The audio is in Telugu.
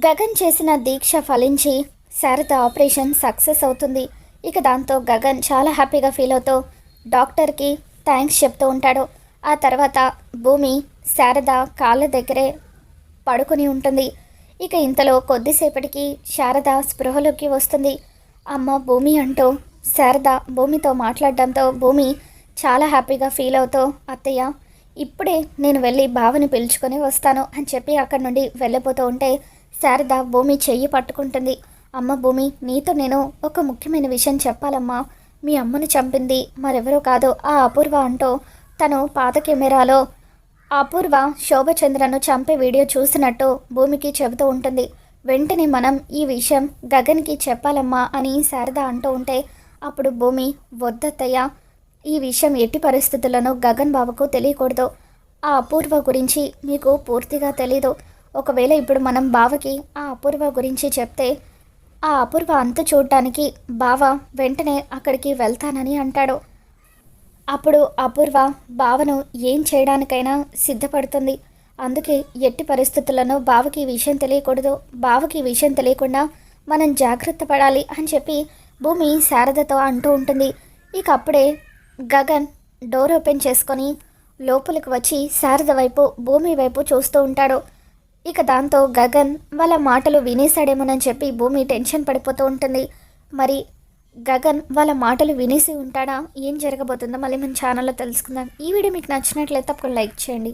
గగన్ చేసిన దీక్ష ఫలించి శారద ఆపరేషన్ సక్సెస్ అవుతుంది. ఇక దాంతో గగన్ చాలా హ్యాపీగా ఫీల్ అవుతూ డాక్టర్కి థ్యాంక్స్ చెప్తూ ఉంటాడు. ఆ తర్వాత భూమి శారద కాళ్ళ దగ్గరే పడుకుని ఉంటుంది. ఇక ఇంతలో కొద్దిసేపటికి శారద స్పృహలోకి వస్తుంది. అమ్మ భూమి అంటూ శారద భూమితో మాట్లాడడంతో భూమి చాలా హ్యాపీగా ఫీల్ అవుతూ అత్తయ్య ఇప్పుడే నేను వెళ్ళి బావని పిలుచుకొని వస్తాను అని చెప్పి అక్కడి నుండి వెళ్ళిపోతూ ఉంటే శారద భూమి చెయ్యి పట్టుకుంటుంది. అమ్మ భూమి నీతో నేను ఒక ముఖ్యమైన విషయం చెప్పాలమ్మా. మీ అమ్మను చంపింది మరెవరో కాదు ఆ అపూర్వ అంటూ తను పాత కెమెరాలో అపూర్వ శోభచంద్రను చంపే వీడియో చూసినట్టు భూమికి చెబుతూ ఉంటుంది. వెంటనే మనం ఈ విషయం గగన్కి చెప్పాలమ్మా అని శారద అంటూ ఉంటే అప్పుడు భూమి వద్దత్తయ్య ఈ విషయం ఎట్టి పరిస్థితులను గగన్ బాబుకు తెలియకూడదు. ఆ అపూర్వ గురించి మీకు పూర్తిగా తెలీదు. ఒకవేళ ఇప్పుడు మనం బావకి ఆ అపూర్వ గురించి చెప్తే ఆ అపూర్వ అంతు చూడటానికి బావ వెంటనే అక్కడికి వెళ్తానని అంటాడు. అప్పుడు అపూర్వ బావను ఏం చేయడానికైనా సిద్ధపడుతుంది. అందుకే ఎట్టి పరిస్థితులను బావకి ఈ విషయం తెలియకూడదు. బావకి ఈ విషయం తెలియకుండా మనం జాగ్రత్త పడాలి అని చెప్పి భూమి శారదతో అంటూ ఉంటుంది. ఇక అప్పుడే గగన్ డోర్ ఓపెన్ చేసుకొని లోపలికి వచ్చి శారద వైపు భూమి వైపు చూస్తూ ఉంటాడు. ఇక దాంతో గగన్ వాళ్ళ మాటలు వినేశాడేమోనని చెప్పి భూమి టెన్షన్ పడిపోతూ ఉంటుంది. మరి గగన్ వాళ్ళ మాటలు వినేసి ఉంటాడా? ఏం జరగబోతుందో మళ్ళీ మన ఛానల్లో తెలుసుకుందాం. ఈ వీడియో మీకు నచ్చినట్లయితే తప్పకుండా లైక్ చేయండి.